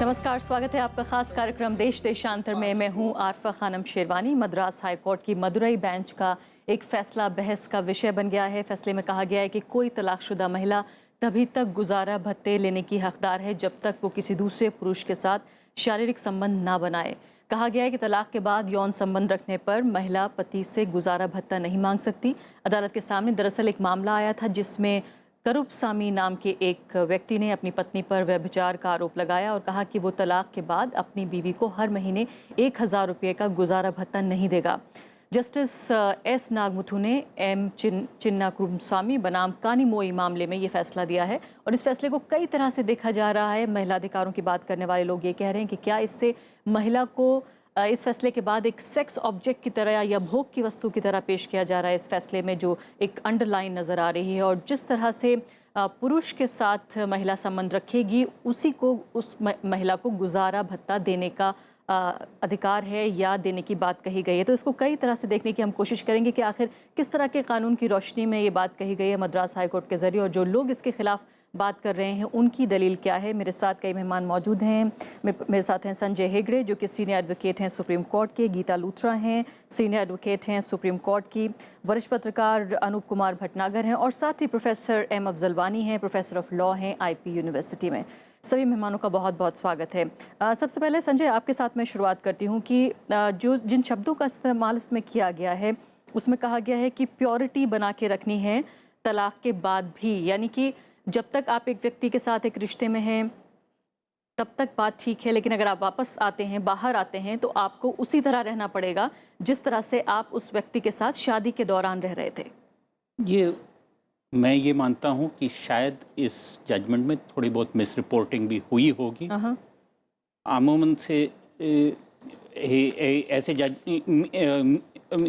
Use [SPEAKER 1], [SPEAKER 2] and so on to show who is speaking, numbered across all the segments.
[SPEAKER 1] नमस्कार, स्वागत है आपका खास कार्यक्रम देश देशांतर में। मैं हूं आरफा खानम शेरवानी। मद्रास हाई कोर्ट की मदुरई बेंच का एक फैसला बहस का विषय बन गया है। फैसले में कहा गया है कि कोई तलाकशुदा महिला तभी तक गुजारा भत्ते लेने की हकदार है जब तक वो किसी दूसरे पुरुष के साथ शारीरिक संबंध ना बनाए। कहा गया है कि तलाक के बाद यौन संबंध रखने पर महिला पति से गुजारा भत्ता नहीं मांग सकती। अदालत के सामने दरअसल एक मामला आया था जिसमें करुपसामी नाम के एक व्यक्ति ने अपनी पत्नी पर व्यभिचार का आरोप लगाया और कहा कि वो तलाक के बाद अपनी बीवी को हर महीने 1000 रुपये का गुजारा भत्ता नहीं देगा। जस्टिस एस नागमुथु ने एम चिन्ना कुरुपसामी बनाम कानीमोई मामले में ये फैसला दिया है और इस फैसले को कई तरह से देखा जा रहा है। महिला अधिकारों की बात करने वाले लोग ये कह रहे हैं कि क्या इससे महिला को इस फैसले के बाद एक सेक्स ऑब्जेक्ट की तरह या भोग की वस्तु की तरह पेश किया जा रहा है। इस फैसले में जो एक अंडरलाइन नज़र आ रही है और जिस तरह से पुरुष के साथ महिला संबंध रखेगी उसी को उस महिला को गुजारा भत्ता देने का अधिकार है या देने की बात कही गई है। तो इसको कई तरह से देखने की हम कोशिश करेंगे कि आखिर किस तरह के कानून की रोशनी में ये बात कही गई है मद्रास हाई कोर्ट के जरिए और जो लोग इसके खिलाफ बात कर रहे हैं उनकी दलील क्या है। मेरे साथ कई मेहमान मौजूद हैं। मेरे साथ हैं संजय हेगड़े जो कि सीनियर एडवोकेट हैं सुप्रीम कोर्ट के, गीता लूथरा हैं सीनियर एडवोकेट हैं सुप्रीम कोर्ट की, वरिष्ठ पत्रकार अनूप कुमार भटनागर हैं और साथ ही प्रोफेसर एम अफजलवानी हैं, प्रोफेसर ऑफ लॉ हैं IP यूनिवर्सिटी में। सभी मेहमानों का बहुत बहुत स्वागत है। सबसे पहले संजय आपके साथ मैं शुरुआत करती हूँ कि जिन शब्दों का इस्तेमाल इसमें किया गया है उसमें कहा गया है कि प्योरिटी बना के रखनी है तलाक के बाद भी, यानी कि जब तक आप एक व्यक्ति के साथ एक रिश्ते में हैं तब तक बात ठीक है, लेकिन अगर आप वापस आते हैं, बाहर आते हैं तो आपको उसी तरह रहना पड़ेगा जिस तरह से आप उस व्यक्ति के साथ शादी के दौरान रह रहे थे।
[SPEAKER 2] मैं ये मानता हूँ कि शायद इस जजमेंट में थोड़ी बहुत मिस रिपोर्टिंग भी हुई होगी। अमूमन से ऐसे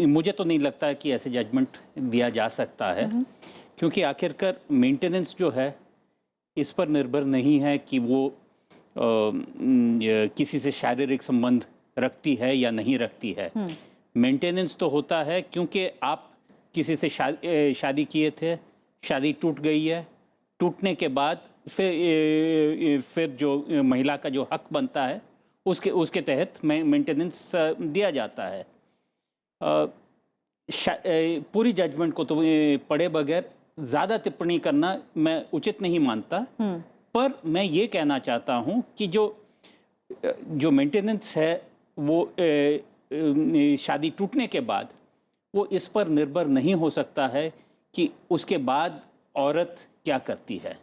[SPEAKER 2] मुझे तो नहीं लगता कि ऐसे जजमेंट दिया जा सकता है क्योंकि आखिरकार मेंटेनेंस जो है इस पर निर्भर नहीं है कि वो किसी से शारीरिक संबंध रखती है या नहीं रखती है। मेंटेनेंस तो होता है क्योंकि आप किसी से शादी किए थे, शादी टूट गई है, टूटने के बाद फिर जो महिला का जो हक बनता है उसके तहत मेंटेनेंस दिया जाता है। पूरी जजमेंट को तो पढ़े बगैर ज़्यादा टिप्पणी करना मैं उचित नहीं मानता, पर मैं ये कहना चाहता हूँ कि जो मेंटेनेंस है वो शादी टूटने के बाद वो इस पर निर्भर नहीं हो सकता है कि उसके बाद औरत क्या करती है।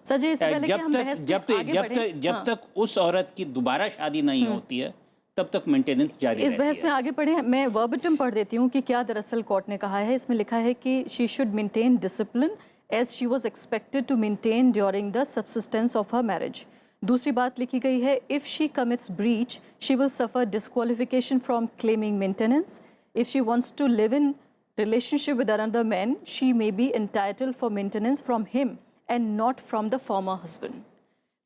[SPEAKER 2] जब तक उस औरत की दोबारा शादी नहीं होती है तब तक मेंटेनेंस जारी रहती है।
[SPEAKER 1] इस बहस में आगे बढ़े, मैं वर्बटम पढ़ देती हूँ कि क्या दरअसल कोर्ट ने कहा है। इसमें लिखा है कि she should maintain discipline as she was expected to maintain during the subsistence of her marriage. दूसरी बात लिखी गई है, if she commits breach she will suffer disqualification from claiming maintenance. If she wants to live in relationship with another man, she may be entitled for maintenance from him and not from the former husband.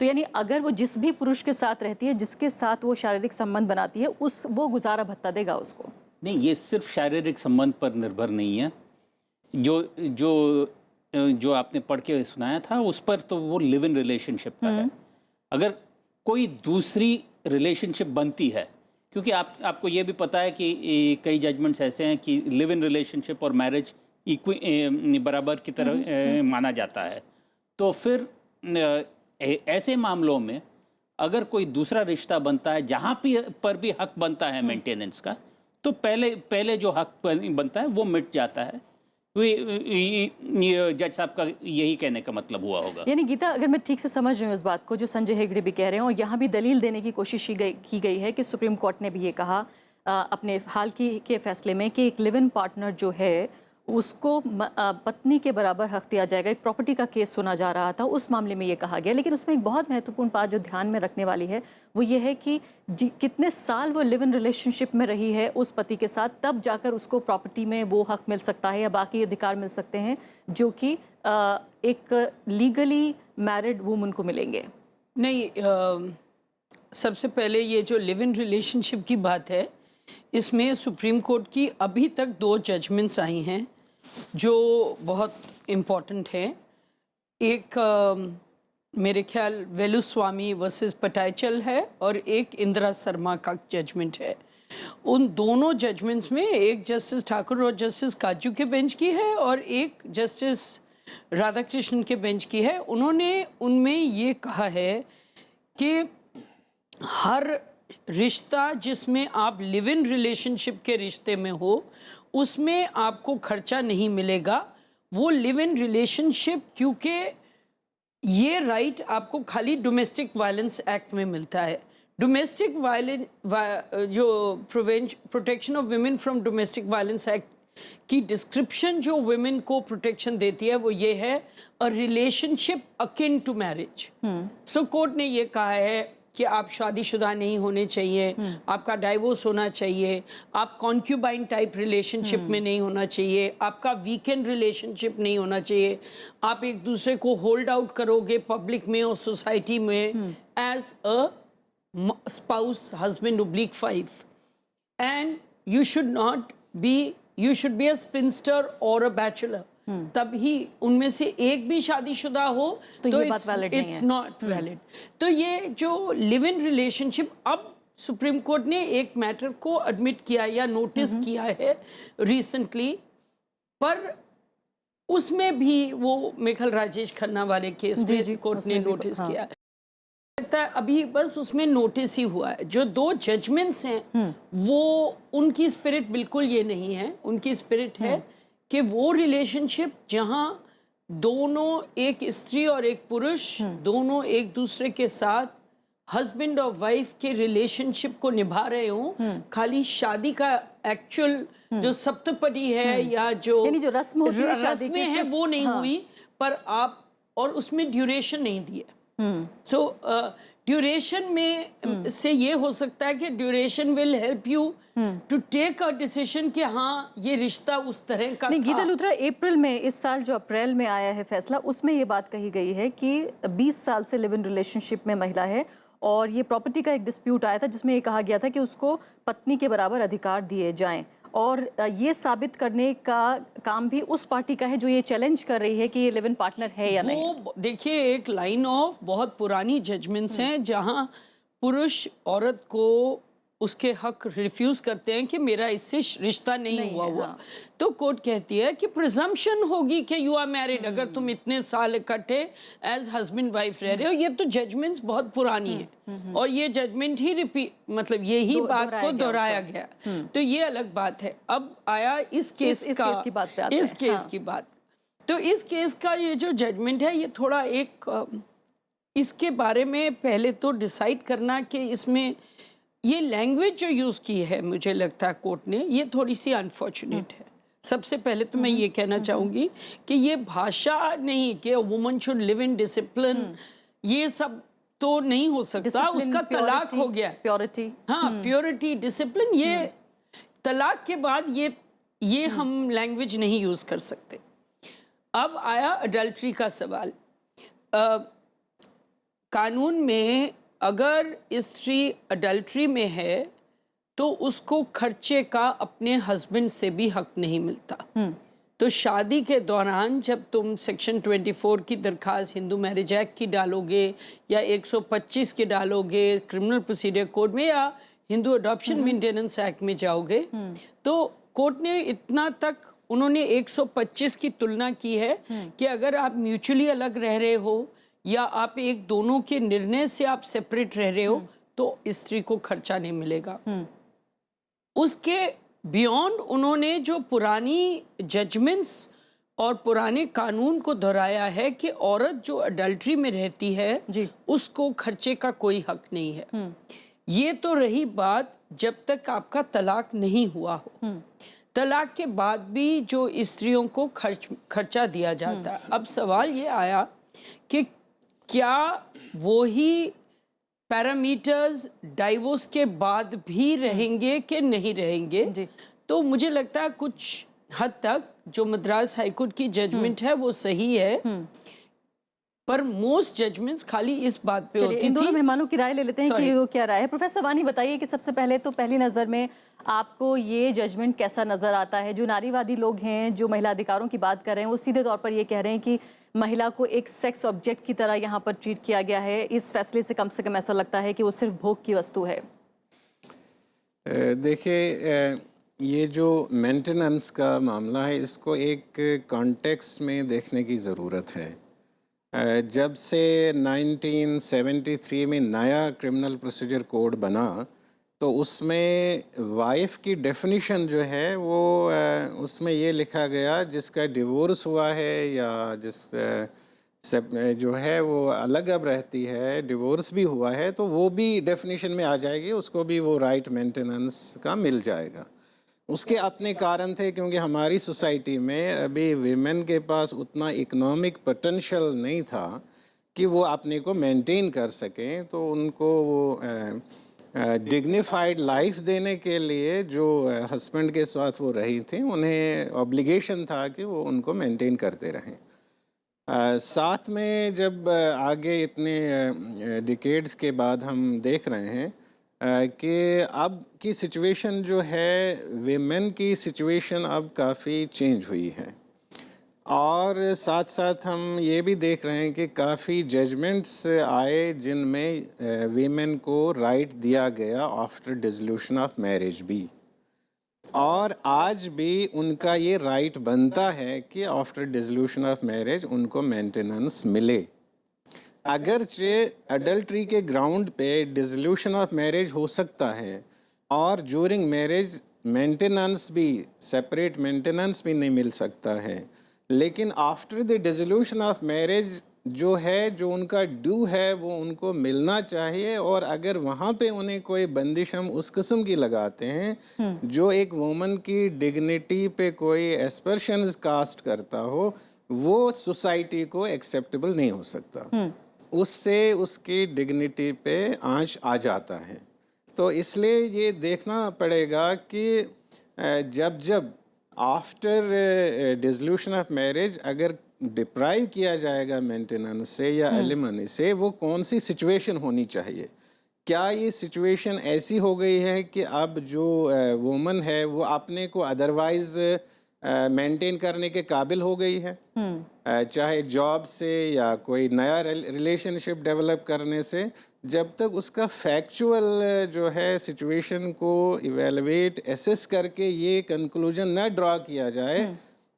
[SPEAKER 1] तो यानी अगर वो जिस भी पुरुष के साथ रहती है, जिसके साथ वो शारीरिक संबंध बनाती है, वो गुजारा भत्ता देगा उसको।
[SPEAKER 2] नहीं, ये सिर्फ शारीरिक संबंध पर निर्भर नहीं है। जो आपने पढ़ के सुनाया था उस पर तो वो लिव इन रिलेशनशिप का है। अगर कोई दूसरी रिलेशनशिप बनती है, क्योंकि आपको ये भी पता है कि कई जजमेंट्स ऐसे हैं कि लिव इन रिलेशनशिप और मैरिज बराबर की तरह माना जाता है, तो फिर ऐसे मामलों में अगर कोई दूसरा रिश्ता बनता है जहाँ पर भी हक बनता है मेंटेनेंस का, तो पहले जो हक बनता है वो मिट जाता है। जज साहब का यही कहने का मतलब हुआ होगा।
[SPEAKER 1] यानी गीता, अगर मैं ठीक से समझ रही हूँ इस बात को जो संजय हेगड़े भी कह रहे हैं और यहाँ भी दलील देने की कोशिश की गई है कि सुप्रीम कोर्ट ने भी ये कहा अपने हाल के फैसले में कि एक लिव इन पार्टनर जो है उसको पत्नी के बराबर हक दिया जाएगा। एक प्रॉपर्टी का केस सुना जा रहा था, उस मामले में ये कहा गया, लेकिन उसमें एक बहुत महत्वपूर्ण बात जो ध्यान में रखने वाली है वो ये है कि कितने साल वो लिव इन रिलेशनशिप में रही है उस पति के साथ, तब जाकर उसको प्रॉपर्टी में वो हक मिल सकता है या बाकी अधिकार मिल सकते हैं जो कि एक लीगली मैरिड वुमन को मिलेंगे।
[SPEAKER 3] नहीं, सबसे पहले ये जो लिव इन रिलेशनशिप की बात है, इसमें सुप्रीम कोर्ट की अभी तक 2 जजमेंट्स आई हैं जो बहुत इम्पॉर्टेंट है। एक मेरे ख्याल वेलुस्वामी वर्सेस पटाइचल है और एक इंदिरा शर्मा का जजमेंट है। उन दोनों जजमेंट्स में एक जस्टिस ठाकुर और जस्टिस काजू के बेंच की है और एक जस्टिस राधाकृष्णन के बेंच की है। उन्होंने उनमें ये कहा है कि हर रिश्ता जिसमें आप लिव इन रिलेशनशिप के रिश्ते में हो उसमें आपको खर्चा नहीं मिलेगा। वो लिव इन रिलेशनशिप, क्योंकि ये राइट आपको खाली डोमेस्टिक वायलेंस एक्ट में मिलता है। डोमेस्टिक वायलेंस जो protection of women from domestic violence act की डिस्क्रिप्शन जो वुमेन को प्रोटेक्शन देती है वो ये है, a relationship akin to marriage. So court ने ये कहा है कि आप शादीशुदा नहीं होने चाहिए, आपका डाइवोर्स होना चाहिए, आप कॉन्क्यूबाइन टाइप रिलेशनशिप में नहीं होना चाहिए, आपका वीकेंड रिलेशनशिप नहीं होना चाहिए, आप एक दूसरे को होल्ड आउट करोगे पब्लिक में और सोसाइटी में as a spouse, husband oblique 5, and you should be a spinster or a bachelor। तभी उनमें से एक भी शादीशुदा हो
[SPEAKER 1] तो ये बात valid नहीं है।
[SPEAKER 3] It's not valid. तो ये जो लिव इन रिलेशनशिप, अब सुप्रीम कोर्ट ने एक मैटर को एडमिट किया या नोटिस किया है रिसेंटली, पर उसमें भी वो मेखल राजेश खन्ना वाले केस में कोर्ट ने नोटिस किया है। लगता है अभी बस उसमें नोटिस ही हुआ है। जो 2 जजमेंट्स हैं वो उनकी स्पिरिट बिल्कुल ये नहीं है। उनकी स्पिरिट है कि वो रिलेशनशिप जहां दोनों, एक स्त्री और एक पुरुष, दोनों एक दूसरे के साथ हस्बैंड और वाइफ के रिलेशनशिप को निभा रहे हों, खाली शादी का एक्चुअल जो सप्तपदी है या जो
[SPEAKER 1] यानी जो रस्म होती है शादी की
[SPEAKER 3] रस्में हैं वो नहीं हुई, पर आप और उसमें ड्यूरेशन नहीं दिए। सो ड्यूरेशन में से ये हो सकता है कि duration will help you to take a decision कि हाँ ये रिश्ता उस तरह का
[SPEAKER 1] नहीं।
[SPEAKER 3] था।
[SPEAKER 1] गीता लूथरा, अप्रैल में, इस साल जो अप्रैल में आया है फैसला, उसमें ये बात कही गई है कि 20 साल से लिव इन रिलेशनशिप में महिला है और ये प्रॉपर्टी का एक डिस्प्यूट आया था जिसमें ये कहा गया था कि उसको पत्नी के बराबर अधिकार दिए जाएं, और ये साबित करने का काम भी उस पार्टी का है जो ये चैलेंज कर रही है कि ये लिव इन पार्टनर है या नहीं।
[SPEAKER 3] वो देखिए, एक लाइन ऑफ बहुत पुरानी जजमेंट्स हैं जहां पुरुष औरत को उसके हक रिफ्यूज करते हैं कि मेरा इससे रिश्ता नहीं हुआ। तो कोर्ट कहती है कि प्रिजम्पशन होगी कि यू आर मैरिड अगर तुम इतने साल इकट्ठे एज हस्बैंड वाइफ रह रहे हो। ये तो जजमेंट्स बहुत पुरानी है और ये जजमेंट ही मतलब यही बात को दोहराया गया। तो ये अलग बात है। अब आया इस केस
[SPEAKER 1] की बात पे आते हैं।
[SPEAKER 3] इस केस की बात। तो इस केस का ये जो जजमेंट है ये थोड़ा इसके बारे में पहले तो डिसाइड करना कि इसमें ये लैंग्वेज जो यूज़ की है, मुझे लगता है कोर्ट ने, ये थोड़ी सी अनफॉर्चुनेट है। सबसे पहले तो मैं ये कहना चाहूँगी कि ये भाषा नहीं कि woman should live in discipline, ये सब तो नहीं हो सकता। उसका तलाक हो गया।
[SPEAKER 1] प्योरिटी,
[SPEAKER 3] हाँ, प्योरिटी, डिसिप्लिन, ये तलाक के बाद ये हम लैंग्वेज नहीं यूज़ कर सकते। अब आया अडल्ट्री का सवाल। कानून में अगर स्त्री अडल्ट्री में है तो उसको खर्चे का अपने हस्बैंड से भी हक नहीं मिलता। तो शादी के दौरान जब तुम सेक्शन 24 की दरखास्त हिंदू मैरिज एक्ट की डालोगे या 125 की डालोगे क्रिमिनल प्रोसीजर कोड में या हिंदू अडॉप्शन मेंटेनेंस एक्ट में जाओगे, तो कोर्ट ने इतना तक, उन्होंने 125 की तुलना की है कि अगर आप म्यूचुअली अलग रह रहे हो या आप एक दोनों के निर्णय से आप सेपरेट रह रहे हो तो स्त्री को खर्चा नहीं मिलेगा। उसके बियॉन्ड उन्होंने जो पुरानी जजमेंट्स और पुराने कानून को दोहराया है कि औरत जो अडल्ट्री में रहती है उसको खर्चे का कोई हक नहीं है। ये तो रही बात जब तक आपका तलाक नहीं हुआ हो। तलाक के बाद भी जो स्त्रियों को खर्चा दिया जाता है। अब सवाल ये आया कि क्या वो ही पैरामीटर्स डाइवोर्स के बाद भी रहेंगे कि नहीं रहेंगे। तो मुझे लगता है कुछ हद तक जो मद्रास हाईकोर्ट की जजमेंट है वो सही है। पर मोस्ट जजमेंट्स खाली इस बात पे
[SPEAKER 1] चलिए
[SPEAKER 3] होती
[SPEAKER 1] इन दोनों
[SPEAKER 3] थी।
[SPEAKER 1] मेहमानों की राय ले लेते हैं कि
[SPEAKER 3] Sorry.
[SPEAKER 1] वो क्या राय है। प्रोफेसर वानी बताइए कि सबसे पहले तो पहली नज़र में आपको ये जजमेंट कैसा नज़र आता है। जो नारीवादी लोग हैं, जो महिला अधिकारों की बात कर रहे हैं, वो सीधे तौर पर ये कह रहे हैं कि महिला को एक सेक्स ऑब्जेक्ट की तरह यहाँ पर ट्रीट किया गया है। इस फैसले से कम ऐसा लगता है कि वो सिर्फ भोग की वस्तु है।
[SPEAKER 4] देखिए, ये जो मेंटेनेंस का मामला है, इसको एक कॉन्टेक्स्ट में देखने की ज़रूरत है। जब से 1973 में नया क्रिमिनल प्रोसीजर कोड बना, तो उसमें वाइफ की डेफिनेशन जो है वो उसमें ये लिखा गया जिसका डिवोर्स हुआ है या जो है वो अलग अब रहती है, डिवोर्स भी हुआ है, तो वो भी डेफिनेशन में आ जाएगी, उसको भी वो राइट मेंटेनेंस का मिल जाएगा। उसके अपने कारण थे, क्योंकि हमारी सोसाइटी में अभी वीमेन के पास उतना इकोनॉमिक पोटेंशियल नहीं था कि वो अपने को मेंटेन कर सकें। तो उनको वो डिग्निफाइड लाइफ देने के लिए जो हस्बैंड के साथ वो रही थी, उन्हें ऑब्लिगेशन था कि वो उनको मेंटेन करते रहें। साथ में जब आगे इतने डिकेड्स के बाद हम देख रहे हैं कि अब की सिचुएशन जो है, विमेन की सिचुएशन अब काफ़ी चेंज हुई है, और साथ साथ हम ये भी देख रहे हैं कि काफ़ी जजमेंट्स आए जिनमें वीमेन को राइट दिया गया आफ्टर डिसोल्यूशन ऑफ मैरिज भी, और आज भी उनका ये राइट बनता है कि आफ्टर डिसोल्यूशन ऑफ मैरिज उनको मेंटेनेंस मिले। अगरचे अडल्ट्री के ग्राउंड पे डिसोल्यूशन ऑफ मैरिज हो सकता है और ड्यूरिंग मैरिज मेंटेनेंस भी, सेपरेट मेंटेनेंस भी नहीं मिल सकता है, लेकिन after the dissolution of marriage जो है, जो उनका ड्यू है, वो उनको मिलना चाहिए। और अगर वहाँ पे उन्हें कोई बंदिश हम उस किस्म की लगाते हैं जो एक वुमन की डिग्निटी पे कोई एस्पर्शंस कास्ट करता हो, वो सोसाइटी को एक्सेप्टेबल नहीं हो सकता। उससे उसकी डिग्निटी पे आंच आ जाता है। तो इसलिए ये देखना पड़ेगा कि जब जब आफ्टर डिसोल्यूशन ऑफ मैरिज अगर डिप्राइव किया जाएगा मेंटेनेंस से या एलिमनी से, वो कौन सी सिचुएशन होनी चाहिए। क्या ये सिचुएशन ऐसी हो गई है कि अब जो वुमन है वो अपने को अदरवाइज मेंटेन करने के काबिल हो गई है, चाहे जॉब से या कोई नया रिलेशनशिप डेवलप करने से, जब तक उसका फैक्चुअल जो है सिचुएशन को इवेलुएट एसेस करके ये कंक्लूजन न ड्रॉ किया जाए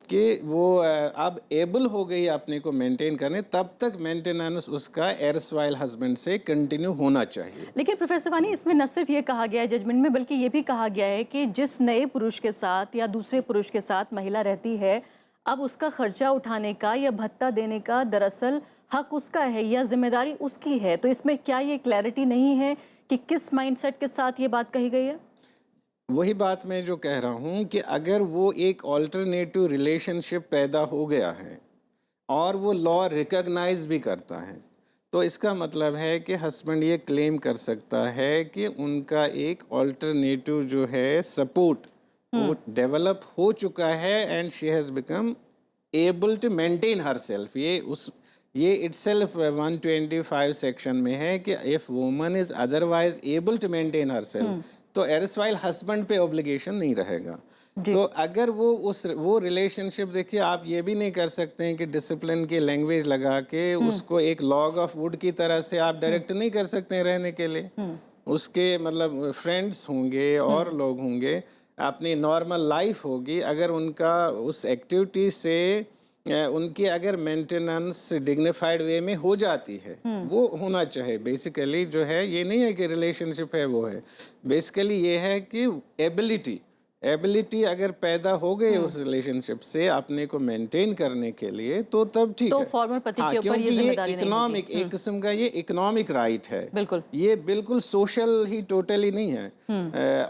[SPEAKER 4] कि वो अब एबल हो गई अपने को मेंटेन करने, तब तक मेंटेनेंस उसका एर्सवाइल हस्बैंड से कंटिन्यू होना चाहिए।
[SPEAKER 1] लेकिन प्रोफेसर वानी, इसमें न सिर्फ ये कहा गया है जजमेंट में, बल्कि ये भी कहा गया है कि जिस नए पुरुष के साथ या दूसरे पुरुष के साथ महिला रहती है, अब उसका खर्चा उठाने का या भत्ता देने का दरअसल हक उसका है या जिम्मेदारी उसकी है। तो इसमें क्या ये क्लैरिटी नहीं है कि किस माइंडसेट के साथ ये बात कही गई है?
[SPEAKER 4] वही बात मैं जो कह रहा हूँ कि अगर वो एक ऑल्टरनेटिव रिलेशनशिप पैदा हो गया है और वो लॉ रिकॉग्नाइज भी करता है, तो इसका मतलब है कि हस्बैंड ये क्लेम कर सकता है कि उनका एक ऑल्टरनेटिव जो है सपोर्ट वो डेवलप हो चुका है and she has become able to maintain herself. ये इटसेल्फ 125 सेक्शन में है कि if woman is otherwise able to maintain herself, तो एरसवाइल हस्बैंड पे ऑब्लिगेशन नहीं रहेगा। तो अगर वो रिलेशनशिप, देखिए आप ये भी नहीं कर सकते हैं कि डिसिप्लिन की लैंग्वेज लगा के उसको एक लॉग ऑफ वुड की तरह से आप डायरेक्ट नहीं कर सकते हैं रहने के लिए। उसके मतलब फ्रेंड्स होंगे और लोग होंगे, अपनी नॉर्मल लाइफ होगी। अगर उनका उस एक्टिविटी से उनकी अगर मेंटेनेंस डिग्निफाइड वे में हो जाती है, वो होना चाहिए। बेसिकली जो है ये नहीं है कि रिलेशनशिप है वो है, बेसिकली ये है कि एबिलिटी अगर पैदा हो गई उस रिलेशनशिप से अपने को मेंटेन करने के लिए, तो तब ठीक है।
[SPEAKER 1] फॉर्मर पति के ऊपर
[SPEAKER 4] क्योंकि
[SPEAKER 1] ये
[SPEAKER 4] ये
[SPEAKER 1] जिम्मेदारी नहीं
[SPEAKER 4] इकोनॉमिक, एक किस्म का ये इकोनॉमिक राइट है,
[SPEAKER 1] बिल्कुल।
[SPEAKER 4] ये बिल्कुल सोशल ही टोटली नहीं है।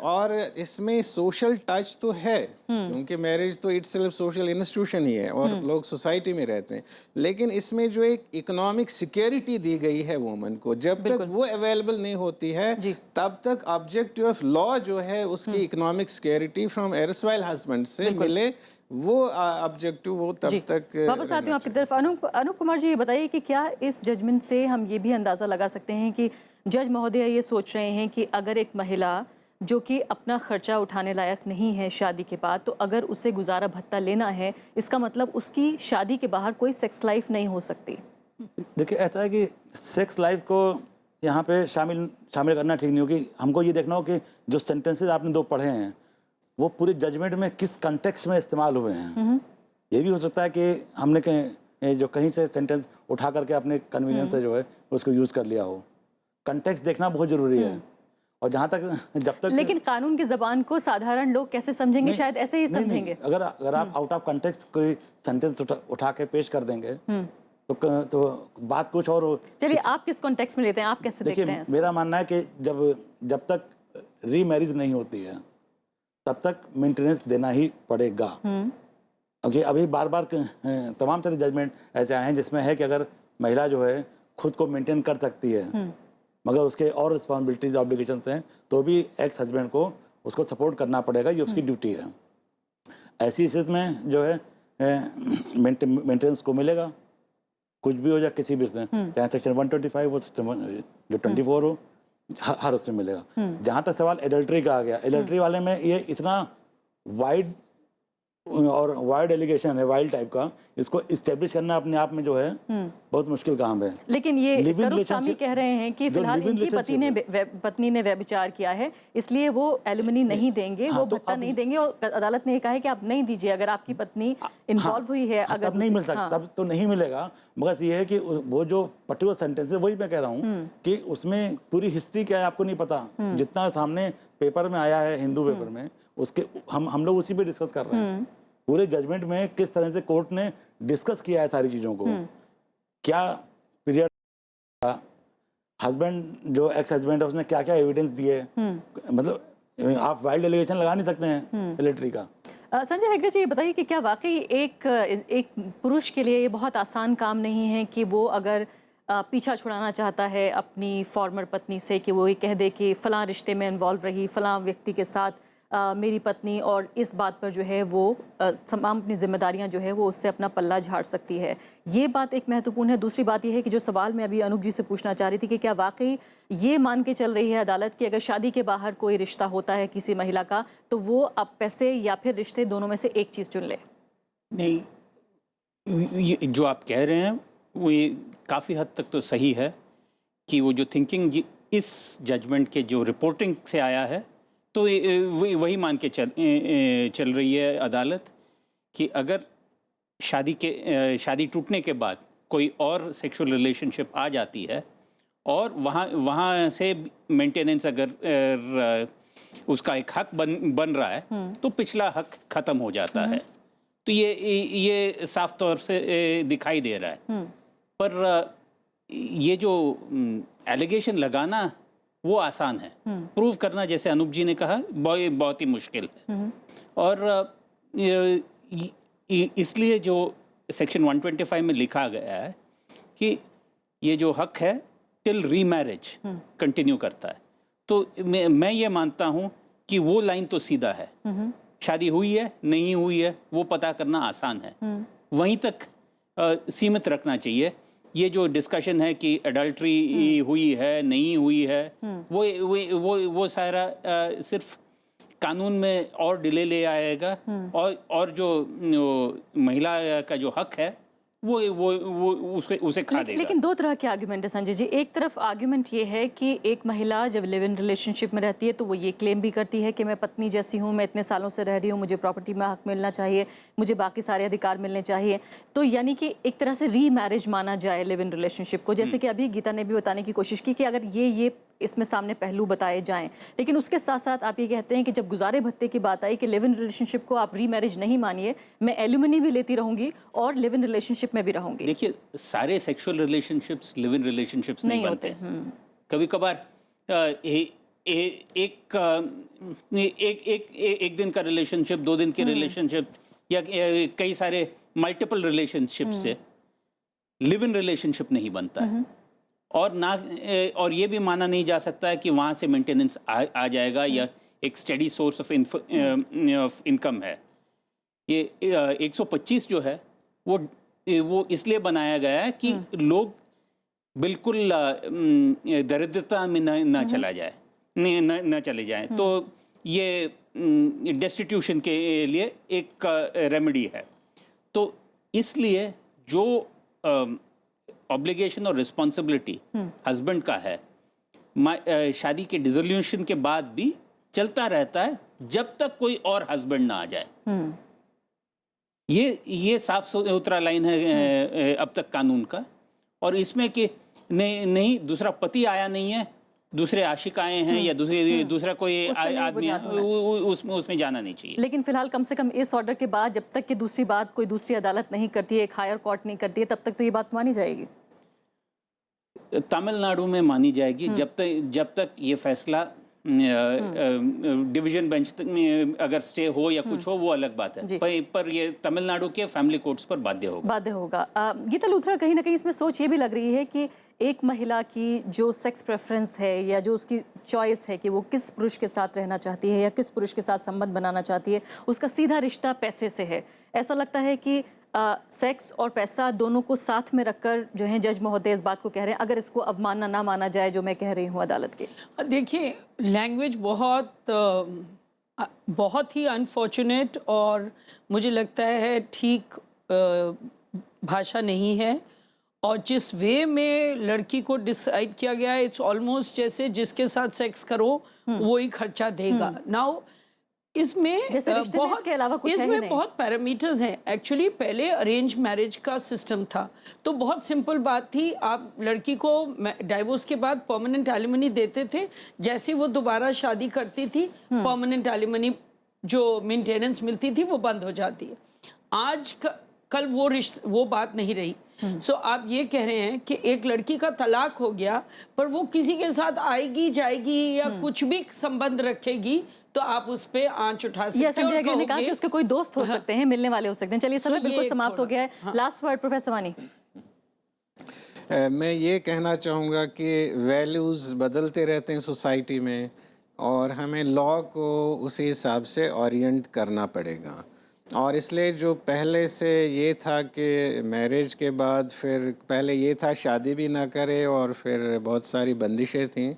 [SPEAKER 4] और इसमें सोशल टच तो है, क्योंकि मैरिज तो इटसेल्फ सोशल इंस्टीट्यूशन ही है और लोग सोसाइटी में रहते हैं, लेकिन इसमें जो एक इकोनॉमिक सिक्योरिटी दी गई है वुमन को, जब तक वो अवेलेबल नहीं होती है, तब तक ऑब्जेक्टिव ऑफ लॉ जो है उसकी इकोनॉमिक सिक्योरिटी बेटी फ्रॉम एरसवाइल हस्बैंड से मिले, वो ऑब्जेक्टिव वो तब तक
[SPEAKER 1] वापस आती हूँ आपकी तरफ। अनूप कुमार जी, ये बताइए कि क्या इस जजमेंट से हम ये भी अंदाज़ा लगा सकते हैं कि जज महोदय ये सोच रहे हैं कि अगर एक महिला जो कि अपना खर्चा उठाने लायक नहीं है शादी के बाद, तो अगर उसे गुजारा भत्ता लेना है, इसका मतलब उसकी शादी के बाहर कोई सेक्स लाइफ नहीं हो सकती?
[SPEAKER 5] देखिए, ऐसा है कि सेक्स लाइफ को यहाँ पे शामिल करना ठीक नहीं हो। कि हमको ये देखना हो कि जो सेंटेंसेस आपने दो पढ़े हैं वो पूरे जजमेंट में किस कंटेक्स्ट में इस्तेमाल हुए हैं। ये भी हो सकता है कि हमने जो कहीं से सेंटेंस उठा करके अपने कन्वीनियंस से जो है उसको यूज़ कर लिया हो। कंटेक्स्ट देखना बहुत ज़रूरी है। और जहाँ तक जब तक
[SPEAKER 1] लेकिन कानून की ज़बान को साधारण लोग कैसे समझेंगे? शायद ऐसे ही समझेंगे।
[SPEAKER 5] अगर आप आउट ऑफ कंटेक्स्ट कोई सेंटेंस उठा के पेश कर देंगे तो बात कुछ और हो।
[SPEAKER 1] चलिए, आप किस कॉन्टेक्स्ट में लेते हैं, आप कैसे देखते हैं?
[SPEAKER 5] मेरा मानना है कि जब तक री मैरिज नहीं होती है तब तक मेंटेनेंस देना ही पड़ेगा। क्योंकि अभी बार बार तमाम सारे जजमेंट ऐसे आए हैं जिसमें है कि अगर महिला जो है खुद को मेंटेन कर सकती है मगर उसके और रिस्पॉन्सिबिलिटीज ऑब्लिगेशंस हैं तो भी एक्स हस्बैंड को उसको सपोर्ट करना पड़ेगा, ये उसकी ड्यूटी है। ऐसी स्थिति में जो है मेंटेनेंस को मिलेगा, कुछ भी हो जाए किसी भी से, चाहे सेक्शन 125 हो, जो 24 हो, हर उससे मिलेगा। जहाँ तक सवाल एडल्ट्री का आ गया, एडल्ट्री वाले में ये इतना वाइड और वाइड एलिगेशन है, वाइल्ड टाइप का, इसको इस्टेब्लिश करना अपने आप में जो है बहुत मुश्किल काम है।
[SPEAKER 1] लेकिन ये करूप स्वामी कह रहे हैं कि फिलहाल इनकी पत्नी ने व्यभिचार किया है, इसलिए वो एलिमनी नहीं देंगे, वो भत्ता नहीं देंगे। और अदालत ने कहा है कि आप नहीं दीजिए अगर आपकी पत्नी इन्वॉल्व हुई है। अगर
[SPEAKER 5] तब नहीं मिल सकता, तब तो नहीं मिलेगा। मगर ये है कि वो जो पर्टिकुलर सेंटेंस है वही मैं कह रहा हूँ कि उसमें पूरी हिस्ट्री क्या है आपको नहीं पता। जितना सामने पेपर में आया है, हिंदू पेपर में, उसके हम लोग उसी पे डिस्कस कर रहे हैं। पूरे जजमेंट में किस तरह से कोर्ट ने डिस्कस किया है सारी चीजों को, क्या पीरियड हस्बैंड जो एक्स हस्बैंड है उसने क्या क्या एविडेंस दिए। मतलब आप वाइल्ड एलिगेशन लगा नहीं सकते हैं मिलिट्री का।
[SPEAKER 1] संजय हेगड़े जी, ये बताइए कि क्या वाकई एक पुरुष के लिए ये बहुत आसान काम नहीं है कि वो अगर पीछा छुड़ाना चाहता है अपनी फॉर्मर पत्नी से, कि वो ये कह दे कि फ़लाँ रिश्ते में इन्वॉल्व रही, फ़लाँ व्यक्ति के साथ मेरी पत्नी, और इस बात पर जो है वो तमाम अपनी जिम्मेदारियां जो है वो उससे अपना पल्ला झाड़ सकती है। ये बात एक महत्वपूर्ण है। दूसरी बात ये है कि जो सवाल मैं अभी अनूप जी से पूछना चाह रही थी कि क्या वाकई ये मान के चल रही है अदालत कि अगर शादी के बाहर कोई रिश्ता होता है किसी महिला का तो वो अब पैसे या फिर रिश्ते दोनों में से एक चीज़ चुन ले?
[SPEAKER 2] नहीं, ये जो आप कह रहे हैं वो ये काफ़ी हद तक तो सही है कि वो जो थिंकिंग इस जजमेंट के जो रिपोर्टिंग से आया है तो वही मान के चल रही है अदालत कि अगर शादी टूटने के बाद कोई और सेक्सुअल रिलेशनशिप आ जाती है और वहाँ से मेंटेनेंस अगर उसका एक हक बन रहा है तो पिछला हक ख़त्म हो जाता है। तो ये साफ तौर से दिखाई दे रहा है। पर ये जो एलिगेशन लगाना वो आसान है, प्रूव करना जैसे अनूप जी ने कहा बहुत ही मुश्किल है। और इसलिए जो सेक्शन 125 में लिखा गया है कि ये जो हक है टिल रीमैरिज कंटिन्यू करता है, तो मैं ये मानता हूँ कि वो लाइन तो सीधा है। शादी हुई है नहीं हुई है वो पता करना आसान है, वहीं तक सीमित रखना चाहिए। ये जो डिस्कशन है कि एडल्ट्री हुई है नहीं हुई है, वो सारा सिर्फ कानून में और डिले ले आएगा और जो महिला का जो हक है वो उसे खा देगा।
[SPEAKER 1] लेकिन दो तरह के आर्ग्यूमेंट है संजय जी। एक तरफ आर्ग्यूमेंट ये है कि एक महिला जब लिव इन रिलेशनशिप में रहती है तो वो ये क्लेम भी करती है कि मैं पत्नी जैसी हूँ, मैं इतने सालों से रह रही हूँ, मुझे प्रॉपर्टी में हक मिलना चाहिए, मुझे बाकी सारे अधिकार मिलने चाहिए। तो यानी कि एक तरह से री मैरिज माना जाए लिव इन रिलेशनशिप को, जैसे कि अभी गीता ने भी बताने की कोशिश की कि अगर ये इसमें सामने पहलू बताए जाएं। लेकिन उसके साथ साथ आप ये कहते हैं कि जब गुजारे भत्ते की बात आई कि लिव इन रिलेशनशिप को आप री मैरिज नहीं मानिए, मैं एल्यूमिनी भी लेती रहूंगी और लिव इन रिलेशनशिप में भी रहूंगी।
[SPEAKER 2] देखिए, सारे sexual relationships live in relationships नहीं बनते। कभी कभार एक दिन का रिलेशनशिप, 2 दिन के रिलेशनशिप या कई सारे मल्टीपल रिलेशनशिप से लिव इन रिलेशनशिप नहीं बनता है। और ये भी माना नहीं जा सकता है कि वहाँ से मेंटेनेंस आ जाएगा एक स्टेडी सोर्स ऑफ इनकम है। ये 125 जो है वो इसलिए बनाया गया है कि लोग बिल्कुल दरिद्रता में न चला जाए, न चले जाएं। तो ये डेस्टिट्यूशन के लिए एक रेमेडी है। तो इसलिए जो ऑब्लिगेशन और रिस्पॉन्सिबिलिटी हस्बैंड का है, शादी के डिसोल्यूशन के बाद भी चलता रहता है जब तक कोई और हस्बैंड ना आ जाए। ये साफ सुथरा लाइन है अब तक कानून का। और इसमें कि नहीं दूसरा पति आया नहीं है, दूसरे आशिक आए हैं या दूसरा कोई आदमी उसमें जाना नहीं चाहिए।
[SPEAKER 1] लेकिन फिलहाल कम से कम इस ऑर्डर के बाद जब तक कि दूसरी बात कोई दूसरी अदालत नहीं करती है, एक हायर कोर्ट नहीं करती है, तब तक तो ये बात मानी जाएगी।
[SPEAKER 2] तमिलनाडु में मानी जाएगी जब तक ये फैसला डिवीजन बेंच में अगर स्टे हो या कुछ हो, वो अलग बात है। पर ये तमिलनाडु के फैमिली कोर्ट्स पर बाध्य होगा।
[SPEAKER 1] गीता लूथरा, कहीं ना कहीं इसमें सोच ये भी लग रही है कि एक महिला की जो सेक्स प्रेफरेंस है या जो उसकी चॉइस है कि वो किस पुरुष के साथ रहना चाहती है या किस पुरुष के साथ संबंध बनाना चाहती है, उसका सीधा रिश्ता पैसे से है। ऐसा लगता है कि सेक्स और पैसा दोनों को साथ में रखकर जो है जज महोदय इस बात को कह रहे हैं, अगर इसको अवमानना ना माना जाए जो मैं कह रही हूँ अदालत के।
[SPEAKER 3] देखिए, लैंग्वेज बहुत ही अनफॉर्चुनेट और मुझे लगता है ठीक भाषा नहीं है। और जिस वे में लड़की को डिसाइड किया गया है, इट्स ऑलमोस्ट जैसे जिसके साथ सेक्स करो वो ही खर्चा देगा। नाउ इसमें बहुत पैरामीटर्स हैं। एक्चुअली पहले अरेंज मैरिज का सिस्टम था, तो बहुत सिंपल बात थी। आप लड़की को डाइवोर्स के बाद परमानेंट एलिमनी देते थे, जैसे वो दोबारा शादी करती थी परमानेंट एलिमनी जो मेंटेनेंस मिलती थी वो बंद हो जाती है। आज कल वो बात नहीं रही। सो आप ये कह रहे हैं कि एक लड़की का तलाक हो गया पर वो किसी के साथ आएगी जाएगी या कुछ भी संबंध रखेगी तो आप उस पे आंच उठा सकते हैं।
[SPEAKER 1] संजय अग्रवाल ने कहा कि उसके कोई दोस्त हो सकते हैं, मिलने वाले हो सकते हैं। चलिए, समय बिल्कुल समाप्त हो गया है। लास्ट वर्ड प्रोफेसर वानी।
[SPEAKER 4] मैं ये कहना चाहूँगा कि वैल्यूज़ बदलते रहते हैं सोसाइटी में और हमें लॉ को उसी हिसाब से ओरिएंट करना पड़ेगा। और इसलिए जो पहले से ये था कि मैरिज के बाद फिर पहले ये था शादी भी ना करे और फिर बहुत सारी बंदिशें थीं,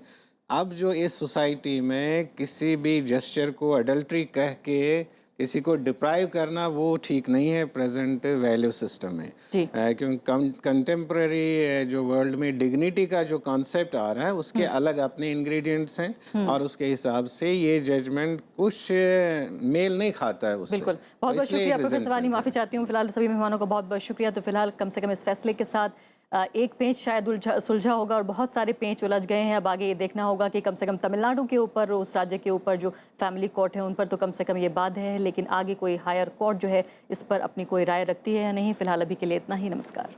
[SPEAKER 4] अब जो इस सोसाइटी में किसी भी जेस्चर को अडल्ट्री कह के किसी को डिप्राइव करना वो ठीक नहीं है प्रेजेंट वैल्यू सिस्टम में। क्योंकि कंटेम्प्रेरी जो वर्ल्ड में डिग्निटी का जो कॉन्सेप्ट आ रहा है उसके अलग अपने इंग्रेडिएंट्स हैं और उसके हिसाब से ये जजमेंट कुछ मेल नहीं खाता है उससे।
[SPEAKER 1] बिल्कुल, बहुत बहुत शुक्रिया प्रोफेसर वानी। माफ़ी चाहती हूँ फिलहाल सभी मेहमानों का बहुत बहुत शुक्रिया। तो फिलहाल कम से कम इस फैसले के साथ एक पेंच शायद सुलझा होगा और बहुत सारे पेंच उलझ गए हैं। अब आगे ये देखना होगा कि कम से कम तमिलनाडु के ऊपर, उस राज्य के ऊपर जो फैमिली कोर्ट है उन पर तो कम से कम ये बाध्य है, लेकिन आगे कोई हायर कोर्ट जो है इस पर अपनी कोई राय रखती है या नहीं। फिलहाल अभी के लिए इतना ही। नमस्कार।